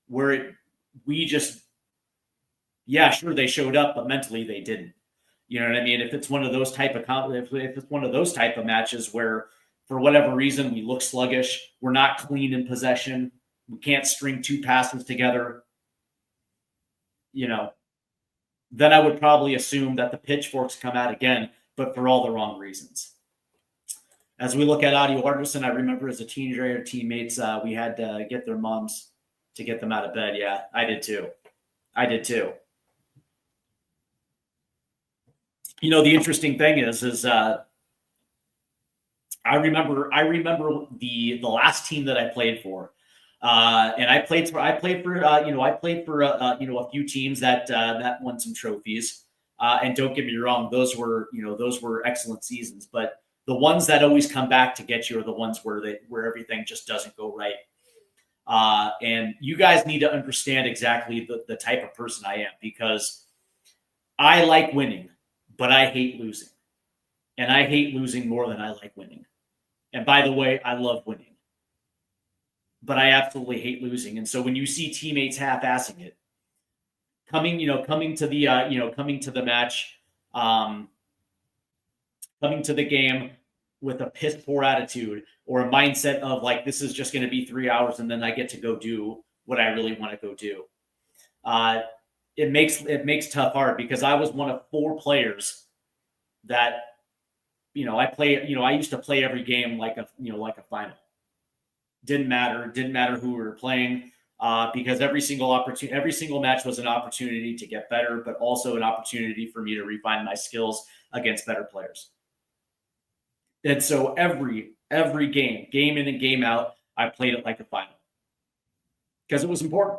where sure, they showed up, but mentally they didn't. You know what I mean? If it's one of those type of matches where, for whatever reason, we look sluggish, we're not clean in possession, we can't string two passes together, then I would probably assume that the pitchforks come out again, but for all the wrong reasons. As we look at Audio Arterson, I remember as a teenager, teammates, we had to get their moms to get them out of bed. Yeah, I did too. The interesting thing is I remember the last team that I played for. And I played for a few teams that won some trophies. And don't get me wrong, those were excellent seasons. But the ones that always come back to get you are the ones where everything just doesn't go right. And you guys need to understand exactly the type of person I am, because I like winning, but I hate losing. And I hate losing more than I like winning. And by the way, I love winning, but I absolutely hate losing. And so when you see teammates half-assing it, coming to the match, coming to the game with a piss poor attitude or a mindset of like, this is just going to be 3 hours and then I get to go do what I really want to go do. It makes tough hard, because I was one of 4 players that, I used to play every game like a final. Didn't matter who we were playing, because every single match was an opportunity to get better, but also an opportunity for me to refine my skills against better players. And so every game in and game out, I played it like a final, because it was important.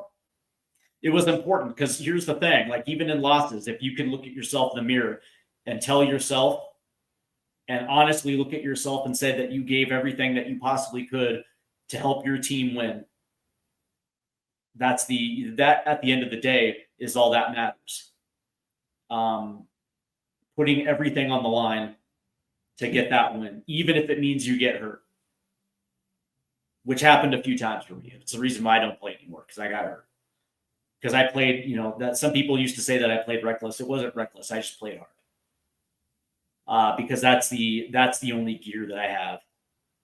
It was important because here's the thing: like, even in losses, if you can look at yourself in the mirror and tell yourself, and honestly look at yourself and say that you gave everything that you possibly could to help your team win, that at the end of the day is all that matters. Putting everything on the line to get that win, even if it means you get hurt, which happened a few times for me. It's the reason why I don't play anymore, because I got hurt. Because I played, that some people used to say that I played reckless. It wasn't reckless. I just played hard. because that's the only gear that I have,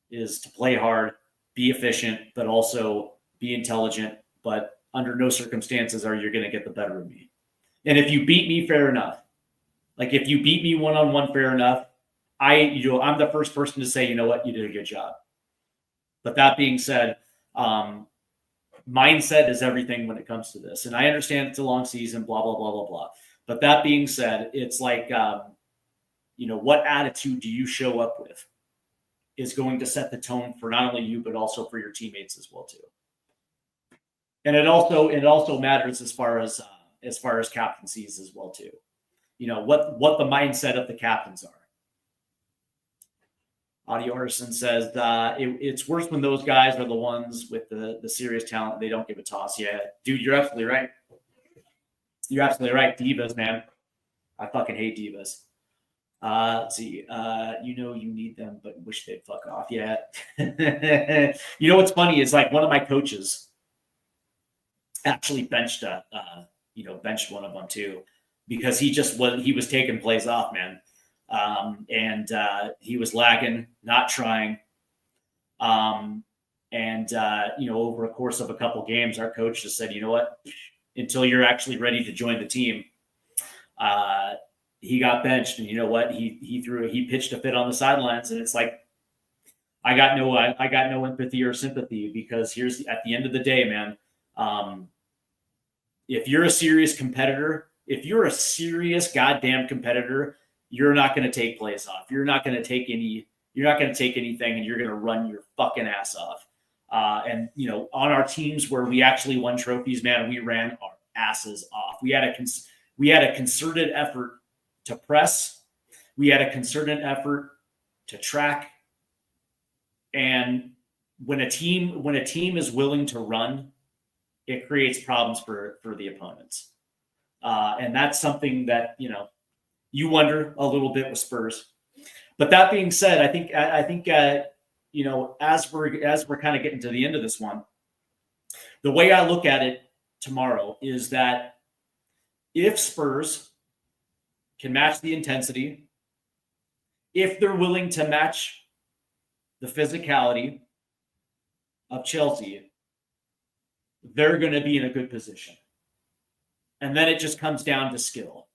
is to play hard, be efficient, but also be intelligent. But under no circumstances are you going to get the better of me. And if you beat me, fair enough. Like if you beat me one-on-one, fair enough. I'm the first person to say, you know what, you did a good job. But that being said, mindset is everything when it comes to this. And I understand it's a long season, blah, blah, blah, blah, blah. But that being said, it's like, what attitude do you show up with is going to set the tone for not only you, but also for your teammates as well, too. And it also matters as far as captaincies as well, too. What the mindset of the captains are. Audio Artisan says it's worse when those guys are the ones with the serious talent. They don't give a toss. Yeah, dude, you're absolutely right. You're absolutely right. Divas, man. I fucking hate divas. Let's see. You need them, but wish they'd fuck off. Yeah. What's funny is like one of my coaches actually benched one of them too, because he was taking plays off, man. And he was lagging, not trying. Over a course of a couple games, our coach just said, you know what, until you're actually ready to join the team, he got benched. And you know what, he pitched a fit on the sidelines. And it's like, I got no empathy or sympathy, because here's at the end of the day, man, if you're a serious competitor, if you're a serious goddamn competitor, you're not going to take plays off. You're not going to take anything, and you're going to run your fucking ass off. On our teams where we actually won trophies, man, we ran our asses off. We had a concerted effort to press. We had a concerted effort to track. And when a team is willing to run, it creates problems for the opponents. And that's something that, you wonder a little bit with Spurs. But that being said, I think as we're kind of getting to the end of this one, the way I look at it tomorrow is that if Spurs can match the intensity, if they're willing to match the physicality of Chelsea, they're going to be in a good position. And then it just comes down to skill.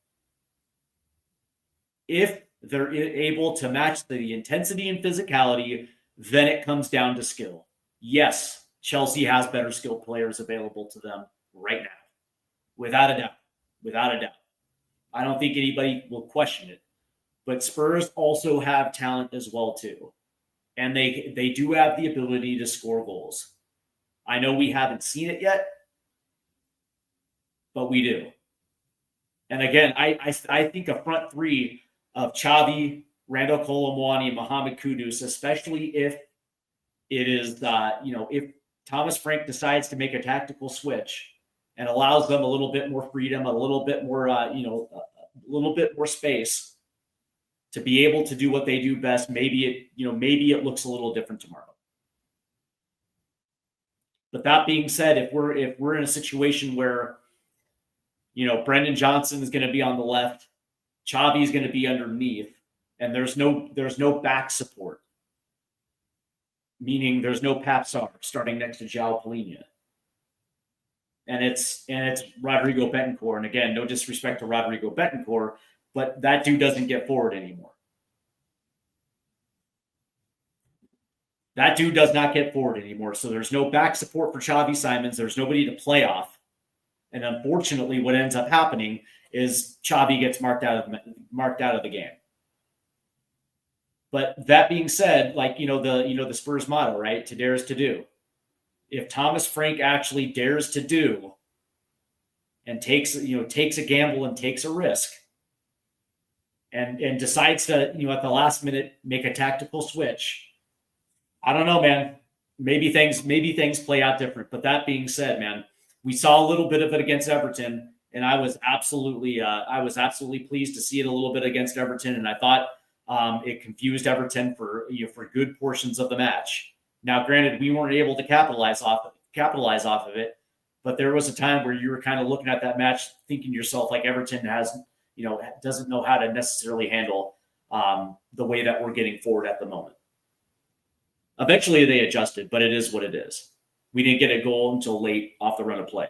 If they're able to match the intensity and physicality, then it comes down to skill. Yes, Chelsea has better skilled players available to them right now. Without a doubt. I don't think anybody will question it. But Spurs also have talent as well, too. And they do have the ability to score goals. I know we haven't seen it yet, but we do. And again, I think a front three of Xavi, Randall Colomwani, and Mohamed Kudus, especially if it is, if Thomas Frank decides to make a tactical switch and allows them a little bit more freedom, a little bit more, a little bit more space to be able to do what they do best. Maybe it looks a little different tomorrow. But that being said, if we're in a situation where, Brendan Johnson is going to be on the left, Xavi is going to be underneath, and there's no back support, meaning there's no Papsar starting next to João Palhinha. And it's Rodrigo Betancourt. And again, no disrespect to Rodrigo Betancourt, but that dude doesn't get forward anymore. That dude does not get forward anymore. So there's no back support for Xavi Simons. There's nobody to play off. And unfortunately, what ends up happening is Xavi gets marked out of the game. But that being said, like, the Spurs motto, right? To dare is to do. If Thomas Frank actually dares to do and takes a gamble and takes a risk and decides to, at the last minute, make a tactical switch, I don't know, man. Maybe things play out different. But that being said, man, we saw a little bit of it against Everton, and I was absolutely pleased to see it a little bit against Everton, and I thought it confused Everton for good portions of the match. Now, granted, we weren't able to capitalize off of it, but there was a time where you were kind of looking at that match, thinking to yourself, like, Everton doesn't know how to necessarily handle the way that we're getting forward at the moment. Eventually they adjusted, but it is what it is. We didn't get a goal until late off the run of play.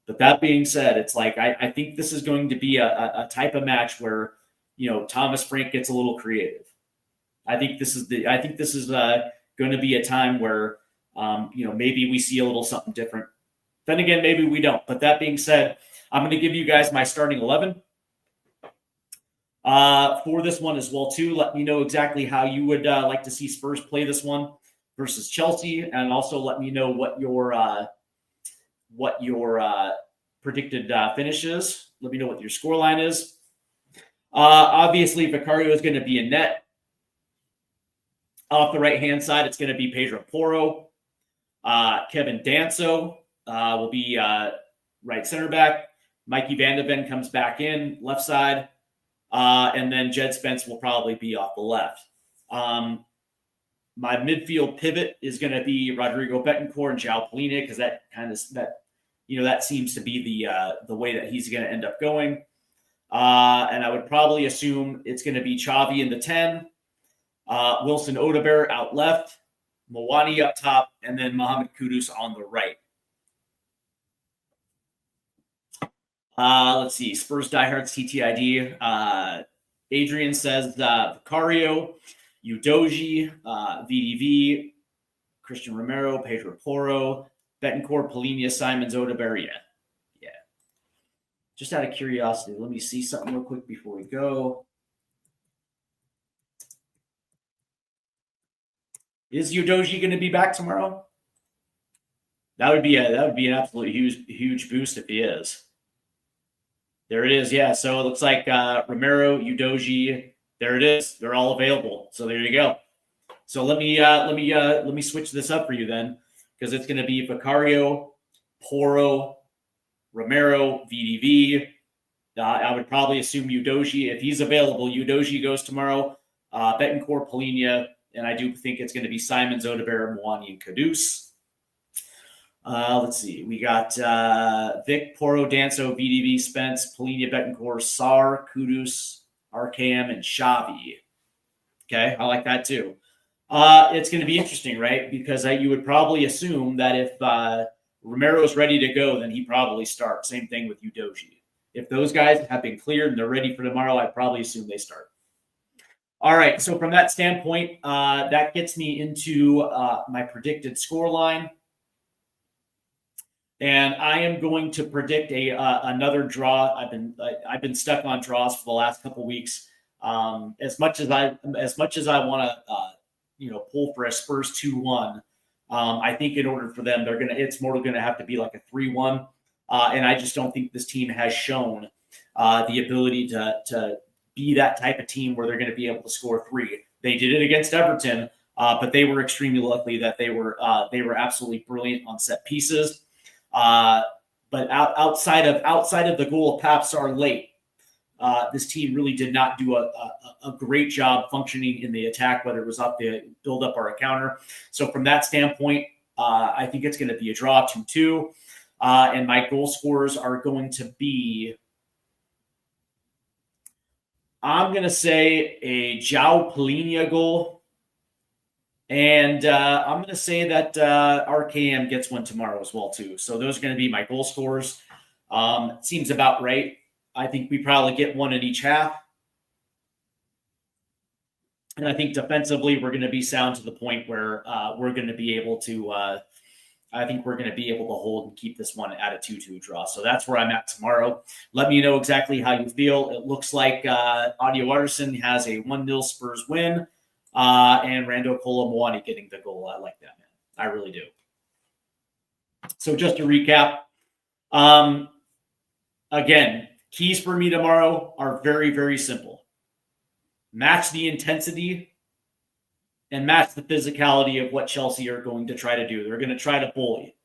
But that being said, it's like I think this is going to be a type of match where, Thomas Frank gets a little creative. I think this is going to be a time where maybe we see a little something different. Then again, maybe we don't. But that being said, I'm going to give you guys my starting 11 for this one as well too. Let me know exactly how you would like to see Spurs play this one versus Chelsea, and also let me know what your predicted finish is. Let me know what your scoreline is. Obviously, Vicario is going to be in net. Off the right-hand side, it's going to be Pedro Porro. Kevin Danso will be right center back. Mikey Van de Ven comes back in, left side. And then Jed Spence will probably be off the left. My midfield pivot is going to be Rodrigo Betancourt and João Palhinha, because that seems to be the way that he's going to end up going. And I would probably assume it's going to be Xavi in the 10, Wilson Odobert out left, Mwani up top, and then Mohamed Kudus on the right. Let's see. Spurs diehards TTID. Adrian says Vicario, Udogie, VDV, Christian Romero, Pedro Porro, Betancourt, Palhinha, Simons, Odobert. Yeah. Just out of curiosity, let me see something real quick before we go. Is Udogie going to be back tomorrow? That would be an absolute huge boost if he is. There it is. Yeah. So it looks like Romero, Udogie. There it is. They're all available. So there you go. So let me switch this up for you then, because it's going to be Vicario, Porro, Romero, VDV. I would probably assume Udogie, if he's available, Udogie goes tomorrow. Betancourt, Palhinha, and I do think it's going to be Simons, Odobert, Mwani, and Kudus. Let's see. We got Vic, Porro, Danso, VDV, Spence, Palhinha, Betancourt, Sar, Kudus, RKM, and Xavi. Okay, I like that too. It's going to be interesting, right? Because you would probably assume that if Romero's ready to go, then he probably starts. Same thing with Udogie. If those guys have been cleared and they're ready for tomorrow, I'd probably assume they start. All right, so from that standpoint, that gets me into my predicted score line. And I am going to predict another draw. I've been stuck on draws for the last couple of weeks. As much as I want to pull for a Spurs 2-1, I think in order for them, it's more going to have to be like a 3-1. And I just don't think this team has shown the ability to be that type of team where they're going to be able to score 3. They did it against Everton, but they were extremely lucky that they were absolutely brilliant on set pieces. But outside of the goal of Papsar late, this team really did not do a great job functioning in the attack, whether it was up the build up or a counter. So from that standpoint, I think it's going to be a draw 2-2. And my goal scorers are going to be, I'm going to say a João Palhinha goal. And I'm going to say that RKM gets one tomorrow as well, too. So those are going to be my goal scorers. Seems about right. I think we probably get one in each half. And I think defensively, we're going to be sound to the point where we're going to be able to I think we're going to be able to hold and keep this one at a 2-2 draw. So that's where I'm at tomorrow. Let me know exactly how you feel. It looks like Audio Watterson has a 1-0 Spurs win. And Rando Colomwani getting the goal. I like that, man. I really do. So just to recap, again, keys for me tomorrow are very, very simple. Match the intensity and match the physicality of what Chelsea are going to try to do. They're going to try to bully.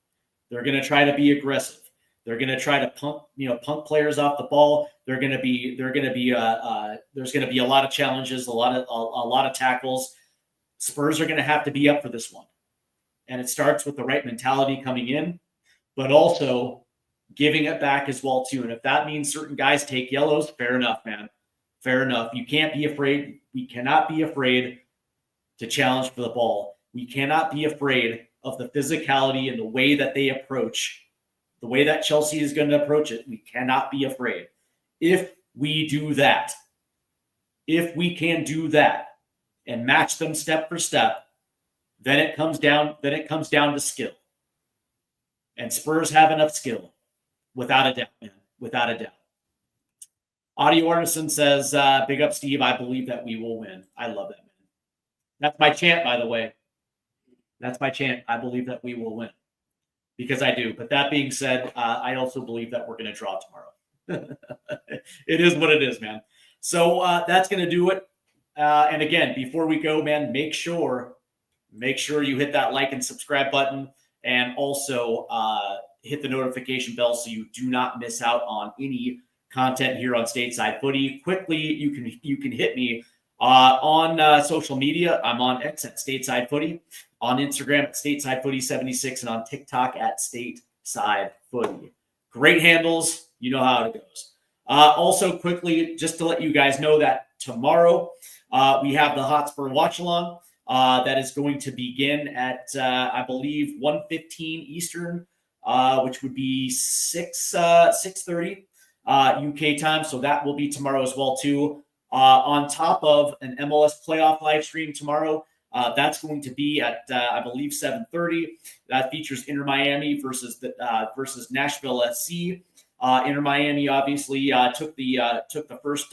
They're going to try to be aggressive. They're going to try to pump players off the ball. There's going to be a lot of challenges, a lot of tackles. Spurs are going to have to be up for this one. And it starts with the right mentality coming in, but also giving it back as well too. And if that means certain guys take yellows, fair enough, man. Fair enough. You can't be afraid. We cannot be afraid to challenge for the ball. We cannot be afraid of the physicality and the way that they approach, the way that Chelsea is going to approach it. We cannot be afraid. If we do that, if we can do that and match them step for step, then it comes down to skill. And Spurs have enough skill, without a doubt, man. Without a doubt. Audio Artisan says, big up, Steve. I believe that we will win. I love that, man. That's my chant, by the way. That's my chant. I believe that we will win. Because I do. But that being said, I also believe that we're going to draw tomorrow. It is what it is, man. So that's going to do it. And again, before we go, man, make sure you hit that like and subscribe button, and also hit the notification bell so you do not miss out on any content here on Stateside Footy. Quickly, you can hit me on social media. I'm on X at Stateside Footy, on Instagram at Stateside Footy 76, and on TikTok at Stateside Footy. Great handles. You know how it goes. Also, quickly, just to let you guys know that tomorrow we have the Hotspur watch along. That is going to begin at, I believe, 1:15 Eastern, which would be 6:30 UK time. So that will be tomorrow as well, too. On top of an MLS playoff live stream tomorrow, that's going to be at, I believe, 7:30. That features Inter Miami versus Nashville SC. Inter Miami obviously took the first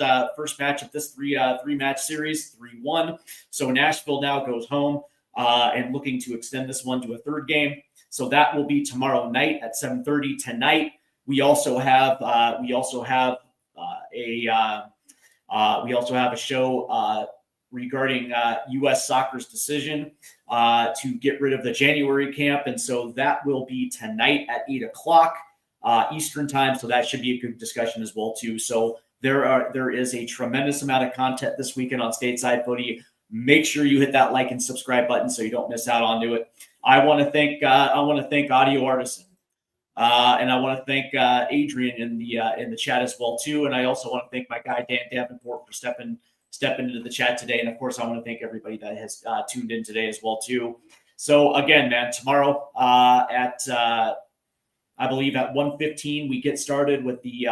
match of this three match series 3-1. So Nashville now goes home and looking to extend this one to a third game. So that will be tomorrow night at 7:30. Tonight we also have a show regarding U.S. Soccer's decision to get rid of the January camp, and so that will be tonight at 8:00. Eastern time, so that should be a good discussion as well too. So there is a tremendous amount of content this weekend on Stateside Footy. Make sure you hit that like and subscribe button so you don't miss out onto it. I want to thank Audio Artisan, and I want to thank Adrian in the chat as well too. And I also want to thank my guy Dan Davenport for stepping into the chat today. And of course, I want to thank everybody that has tuned in today as well too. So again, man, tomorrow at I believe at 1:15 we get started with the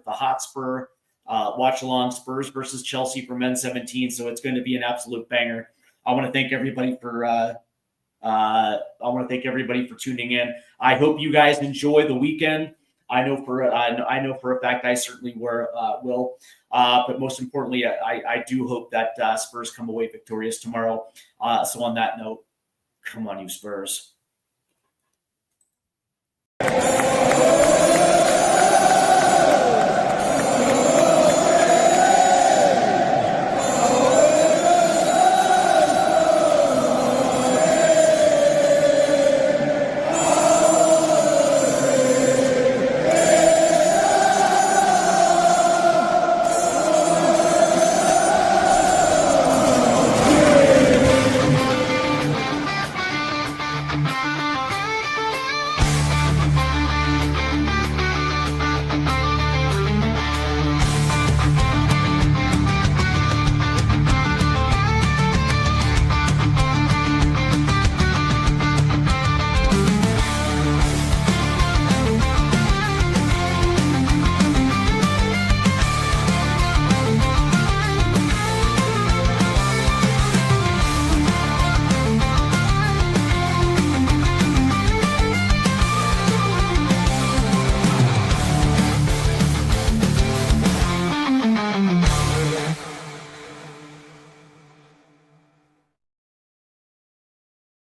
Hotspur watch along, Spurs versus Chelsea for men's 17. So it's going to be an absolute banger. I want to thank everybody for tuning in. I hope you guys enjoy the weekend. I know for a fact I certainly will. But most importantly, I do hope that Spurs come away victorious tomorrow. So on that note, come on, you Spurs.